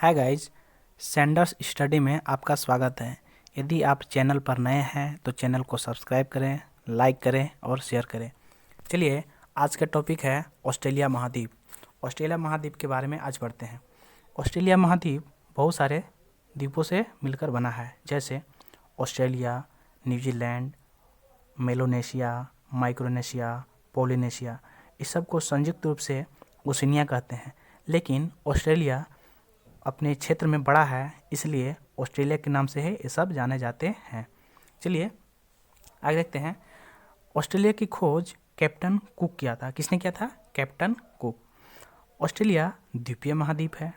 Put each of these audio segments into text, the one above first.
Hi guys, Sanders study में आपका स्वागत है। यदि आप चैनल पर नए हैं तो चैनल को सब्सक्राइब करें, लाइक करें और शेयर करें। चलिए, आज का टॉपिक है ऑस्ट्रेलिया महाद्वीप। ऑस्ट्रेलिया महाद्वीप के बारे में आज पढ़ते हैं। ऑस्ट्रेलिया महाद्वीप बहुत सारे द्वीपों से मिलकर बना है, जैसे ऑस्ट्रेलिया, न्यूजीलैंड, मेलोनेशिया, माइक्रोनेशिया, पोलिनेशिया। इस सब को संयुक्त रूप से ओशिनिया कहते हैं। लेकिन ऑस्ट्रेलिया अपने क्षेत्र में बड़ा है, इसलिए ऑस्ट्रेलिया के नाम से है ये सब जाने जाते हैं। चलिए आगे देखते हैं। ऑस्ट्रेलिया की खोज कैप्टन कुक किया था। किसने किया था? Captain cook. ऑस्ट्रेलिया द्वीपीय महाद्वीप है।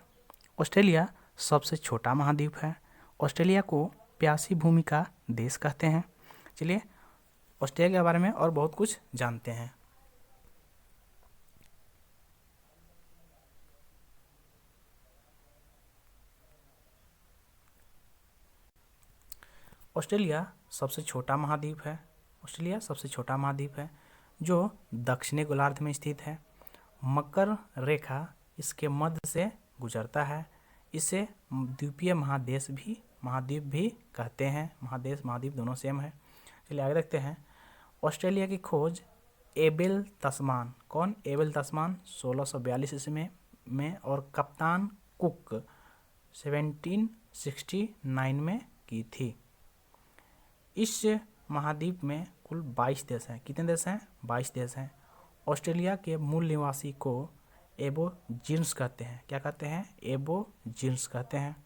ऑस्ट्रेलिया सबसे छोटा महाद्वीप है। ऑस्ट्रेलिया को प्यासी भूमि का देश कहते हैं। चलिए ऑस्ट्रेलिया के बारे में और बहुत कुछ जानते हैं। ऑस्ट्रेलिया सबसे छोटा महाद्वीप है। ऑस्ट्रेलिया सबसे छोटा महाद्वीप है जो दक्षिणी गोलार्ध में स्थित है। मकर रेखा इसके मध्य से गुजरता है। इसे द्वीपीय महाद्वीप भी कहते हैं। महादेश महाद्वीप दोनों सेम है। चलिए आगे देखते हैं। ऑस्ट्रेलिया की खोज एबेल तस्मान। कौन? एबेल तस्मान 1642 ईस्वी में और कप्तान कुक 1769 में की थी। इस महाद्वीप में कुल 22 देश हैं। कितने देश हैं? 22 देश हैं। ऑस्ट्रेलिया के मूल निवासी को एबोजिन्स कहते हैं। क्या कहते हैं? एबोजिन्स कहते हैं।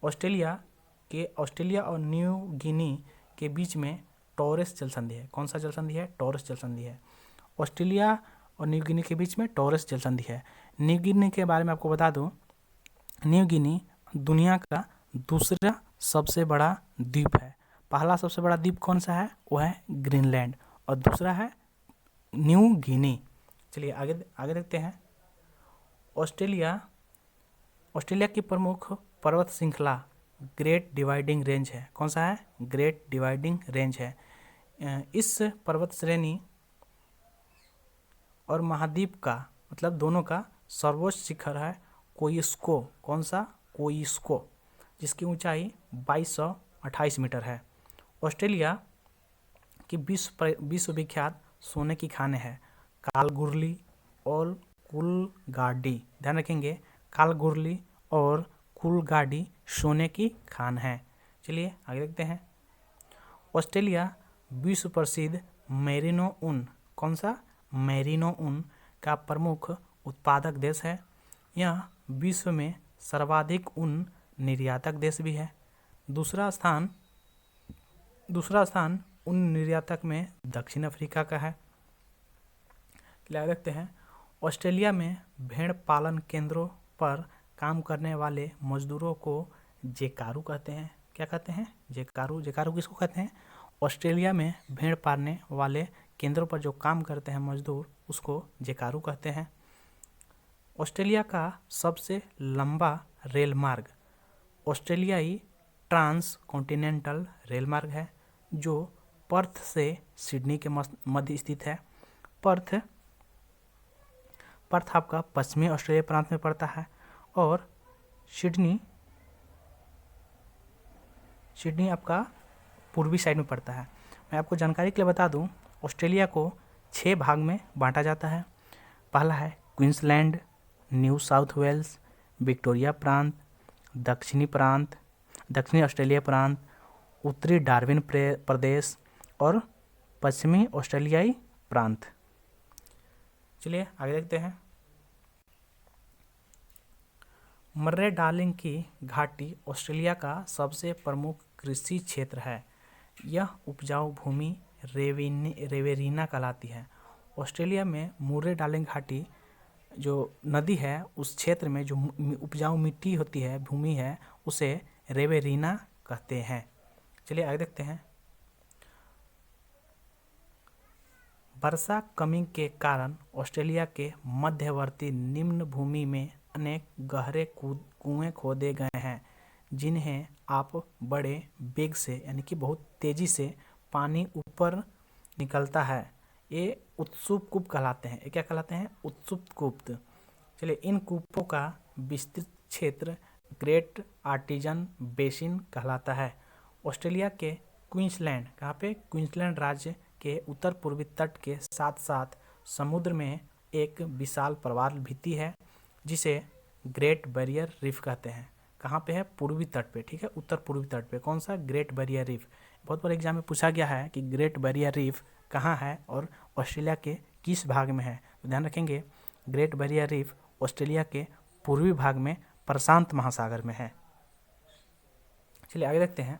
ऑस्ट्रेलिया और न्यू गिनी के बीच में टॉरेस जल संधि है। कौन सा जल संधि है? टॉरेस जल संधि है। ऑस्ट्रेलिया और न्यू गिनी के बीच में टॉरेस जल संधि है। न्यू गिनी के बारे में आपको बता दूं, न्यू गिनी दुनिया का दूसरा सबसे बड़ा द्वीप है। पहला सबसे बड़ा द्वीप कौन सा है? वो है ग्रीनलैंड और दूसरा है न्यू गिनी। चलिए आगे देखते हैं। ऑस्ट्रेलिया की प्रमुख पर्वत श्रृंखला ग्रेट डिवाइडिंग रेंज है। कौन सा है? ग्रेट डिवाइडिंग रेंज है। इस पर्वत श्रेणी और महाद्वीप का मतलब दोनों का सर्वोच्च शिखर है कोइस्को। कौन सा? कोइस्को, जिसकी ऊंचाई 2228 मीटर है। ऑस्ट्रेलिया की विश्व विख्यात सोने की खानें हैं कालगुरली और कूलगार्डी। ध्यान रखेंगे, कालगुरली और कूलगार्डी सोने की खान है। चलिए आगे देखते हैं। ऑस्ट्रेलिया विश्व प्रसिद्ध मेरिनो ऊन। कौन सा? मेरिनो ऊन का प्रमुख उत्पादक देश है। यह विश्व में सर्वाधिक ऊन निर्यातक देश भी है। दूसरा स्थान ऊन निर्यातक में दक्षिण अफ्रीका का है। चलिए देखते हैं। ऑस्ट्रेलिया में भेड़ पालन केंद्रों पर काम करने वाले मजदूरों को जेकारू कहते हैं। क्या कहते हैं? जेकारू। जेकारू किसको कहते हैं? ऑस्ट्रेलिया में भेड़ पालने वाले केंद्रों पर जो काम करते हैं मजदूर, उसको जेकारू कहते हैं। ऑस्ट्रेलिया का सबसे लंबा रेल मार्ग ऑस्ट्रेलियाई ट्रांस कॉन्टिनेंटल रेल मार्ग है, जो पर्थ से सिडनी के मध्य स्थित है। पर्थ आपका पश्चिमी ऑस्ट्रेलिया प्रांत में पड़ता है और सिडनी आपका पूर्वी साइड में पड़ता है। मैं आपको जानकारी के लिए बता दूं, ऑस्ट्रेलिया को 6 भाग में बांटा जाता है। पहला है Queensland, New South Wales, Victoria प्रांत, दक्षिणी ऑस्ट्रेलिया प्रांत, उत्तरी डार्विन प्रदेश और पश्चिमी ऑस्ट्रेलियाई प्रांत। चलिए आगे देखते हैं। मर्रे डार्लिंग की घाटी ऑस्ट्रेलिया का सबसे प्रमुख कृषि क्षेत्र है। यह उपजाऊ भूमि रेवेरीना कहलाती है। ऑस्ट्रेलिया में मुर्रे डार्लिंग घाटी जो नदी है, उस क्षेत्र में जो उपजाऊ मिट्टी होती है, भूमि है, उसे रेवेरीना कहते हैं। चलिए आगे देखते हैं। वर्षा कमी के कारण ऑस्ट्रेलिया के मध्यवर्ती निम्न भूमि में अनेक गहरे कुएं खोदे गए हैं, जिन्हें आप बड़े वेग से यानी कि बहुत तेजी से पानी ऊपर निकलता है। ये उत्सुप कूप कहलाते हैं। ये क्या कहलाते हैं? उत्सुप कूप। चलिए इन कूपों का विस्तृत क्षेत्र ग्रेट आर्टिजन बेसिन कहलाता है। ऑस्ट्रेलिया के क्वींसलैंड, कहाँ पे? क्वींसलैंड राज्य के उत्तर पूर्वी तट के साथ साथ समुद्र में एक विशाल प्रवाल भित्ति है जिसे ग्रेट बैरियर रीफ कहते हैं। कहाँ पे है? पूर्वी तट पे, ठीक है, उत्तर पूर्वी तट पे। कौन सा? Great barrier reef. बहुत बार एग्जाम में पूछा गया है कि ग्रेट बैरियर रीफ कहाँ है और ऑस्ट्रेलिया के किस भाग में है, तो ध्यान रखेंगे ग्रेट बैरियर रीफ ऑस्ट्रेलिया के पूर्वी भाग में प्रशांत महासागर में है। चलिए आगे देखते हैं।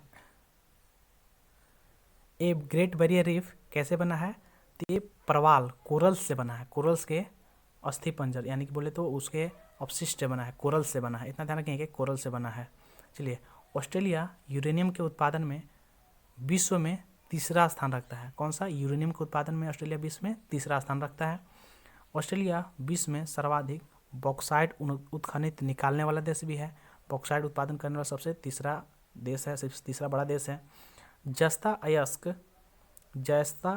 ये ग्रेट बैरियर रीफ कैसे बना है? तो ये प्रवाल कोरल्स से बना है, कोरल्स के अस्थि पंजर यानी कि बोले तो उसके अपशिष्ट से बना है, कोरल से बना है, इतना ध्यान रखेंगे कोरल से बना है। चलिए, ऑस्ट्रेलिया यूरेनियम के उत्पादन में विश्व में तीसरा स्थान रखता है। कौन सा? यूरेनियम के उत्पादन में ऑस्ट्रेलिया विश्व में तीसरा स्थान रखता है। ऑस्ट्रेलिया विश्व में सर्वाधिक बॉक्साइट उत्खनित निकालने वाला देश भी है। बॉक्साइट उत्पादन करने वाला सबसे तीसरा देश है, सिर्फ तीसरा बड़ा देश है। जस्ता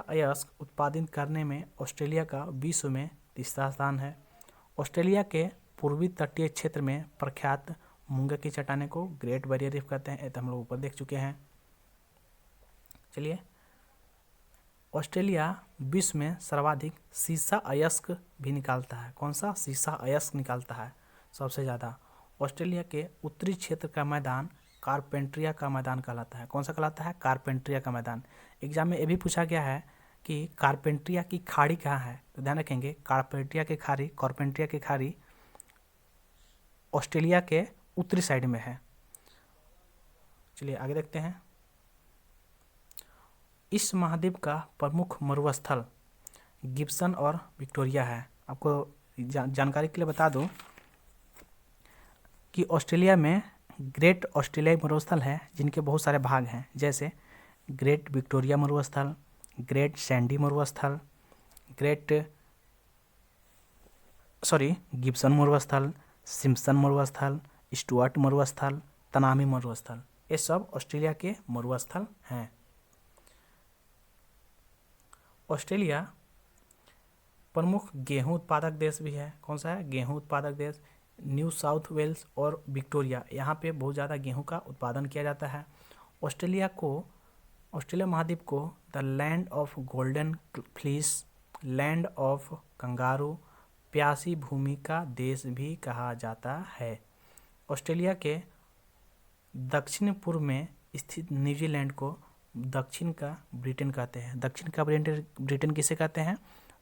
अयस्क उत्पादित करने में ऑस्ट्रेलिया का विश्व में तीसरा स्थान है। ऑस्ट्रेलिया के पूर्वी तटीय क्षेत्र में प्रख्यात मूंगा की चट्टाने को ग्रेट बैरियर रीफ कहते हैं। तो हम लोग ऊपर देख चुके हैं। चलिए, ऑस्ट्रेलिया विश्व में सर्वाधिक सीसा अयस्क भी निकालता है। कौन सा? सीसा अयस्क निकालता है सबसे ज़्यादा। ऑस्ट्रेलिया के उत्तरी क्षेत्र का मैदान कारपेंट्रिया का मैदान कहलाता है। कौन सा कहलाता है? कारपेंट्रिया का मैदान। एग्जाम में ये भी पूछा गया है कि कारपेंट्रिया की खाड़ी कहाँ है, तो ध्यान रखेंगे कारपेंट्रिया की खाड़ी ऑस्ट्रेलिया के उत्तरी साइड में है। चलिए आगे देखते हैं। इस महाद्वीप का प्रमुख मरुस्थल गिब्सन और विक्टोरिया है। आपको जानकारी के लिए बता दूं कि ऑस्ट्रेलिया में ग्रेट ऑस्ट्रेलियाई मरुस्थल है जिनके बहुत सारे भाग हैं, जैसे ग्रेट विक्टोरिया मरुस्थल, ग्रेट सैंडी मरुस्थल, गिब्सन मरुस्थल, सिम्पसन मरुस्थल, स्टुअर्ट मरुस्थल, तनामी मरुस्थल, ये सब ऑस्ट्रेलिया के मरुस्थल हैं। ऑस्ट्रेलिया प्रमुख गेहूं उत्पादक देश भी है। कौन सा है? गेहूं उत्पादक देश। न्यू साउथ वेल्स और विक्टोरिया, यहाँ पे बहुत ज़्यादा गेहूं का उत्पादन किया जाता है। ऑस्ट्रेलिया महाद्वीप को the land of golden fleece, land of kangaroo, प्यासी भूमि का देश भी कहा जाता है। ऑस्ट्रेलिया के दक्षिण पूर्व में स्थित न्यूजीलैंड को दक्षिण का ब्रिटेन कहते हैं। दक्षिण का ब्रिटेन किसे कहते हैं?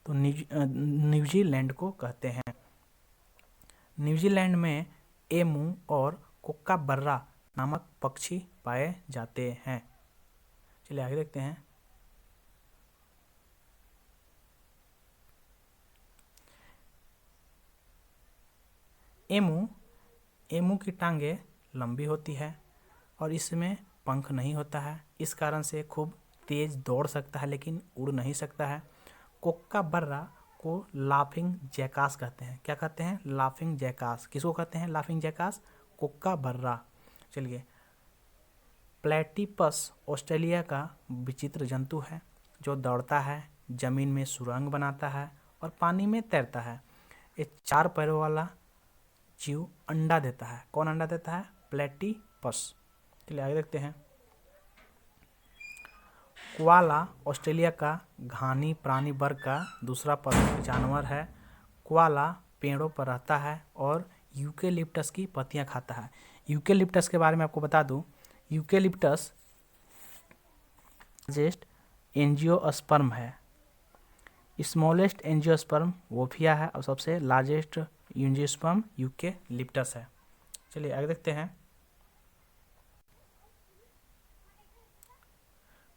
तो न्यूजीलैंड को कहते हैं। न्यूजीलैंड में एमू और कोकाबर्रा नामक पक्षी पाए जाते हैं। चलिए आगे देखते हैं। एमू की टांगे लंबी होती है और इसमें पंख नहीं होता है, इस कारण से खूब तेज दौड़ सकता है लेकिन उड़ नहीं सकता है। कोकाबर्रा को लाफिंग जैकास कहते हैं। क्या कहते हैं? Laughing jackass. किसको कहते हैं लाफिंग जैकास? कोकाबर्रा। चलिए, प्लेटिपस ऑस्ट्रेलिया का विचित्र जंतु है जो दौड़ता है, जमीन में सुरंग बनाता है और पानी में तैरता है। ये 4 पैरों वाला जीव अंडा देता है। कौन अंडा देता है? प्लेटिपस। चलिए आगे देखते हैं। कोआला ऑस्ट्रेलिया का घानी प्राणी वर्ग का दूसरा प्रमुख जानवर है। कोआला पेड़ों पर रहता है और यूकेलिप्टस की पत्तियां खाता है। यूकेलिप्टस के बारे में आपको बता दूं, यूकेलिप्टस लार्जेस्ट एंजियोस्पर्म है। स्मॉलेस्ट एंजियोस्पर्म वोफिया है और सबसे लार्जेस्ट एंजियोस्पर्म यूकेलिप्टस है। चलिए आगे देखते हैं।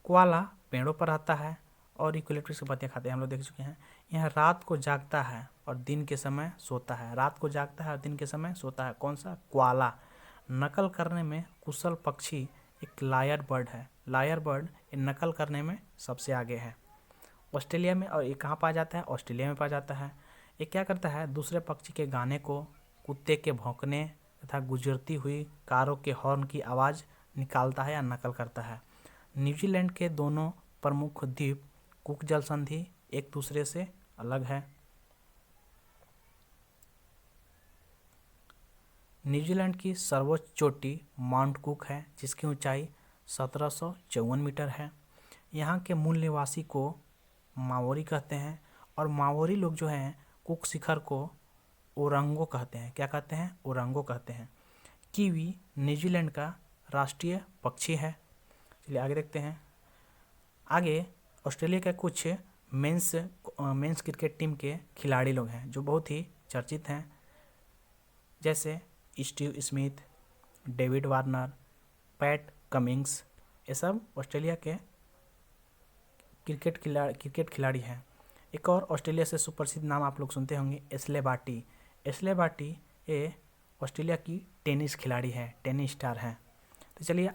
कोआला पेड़ों पर रहता है और यूकेलिप्टस की पत्तियां खाते हैं, हम लोग देख चुके हैं। यह रात को जागता है और दिन के समय सोता है। रात को जागता है और दिन के समय सोता है। कौन सा? कोआला। नकल करने में कुशल पक्षी एक लायर बर्ड है। लायर बर्ड ये नकल करने में सबसे आगे है ऑस्ट्रेलिया में। और ये कहाँ पाया जाता है? ऑस्ट्रेलिया में पाया जाता है। ये क्या करता है? दूसरे पक्षी के गाने को, कुत्ते के भौंकने तथा गुजरती हुई कारों के हॉर्न की आवाज़ निकालता है या नकल करता है। न्यूजीलैंड के दोनों प्रमुख द्वीप कुक जल संधि एक दूसरे से अलग है। न्यूजीलैंड की सर्वोच्च चोटी माउंट कुक है, जिसकी ऊंचाई 1754 मीटर है। यहाँ के मूल निवासी को माओरी कहते हैं, और माओरी लोग जो हैं कुक शिखर को ओरंगो कहते हैं। क्या कहते हैं? ओरंगो कहते हैं। कीवी न्यूजीलैंड का राष्ट्रीय पक्षी है। चलिए आगे देखते हैं। आगे ऑस्ट्रेलिया के कुछ मेंस क्रिकेट टीम के खिलाड़ी लोग हैं जो बहुत ही चर्चित हैं, जैसे Steve Smith, David Warner, Pat Cummins. ये सब ऑस्ट्रेलिया के क्रिकेट खिलाड़ी हैं। एक और ऑस्ट्रेलिया से सुप्रसिद्ध नाम आप लोग सुनते होंगे, एशले बार्टी। एशले बार्टी ये ऑस्ट्रेलिया की टेनिस खिलाड़ी है, टेनिस स्टार हैं। तो चलिए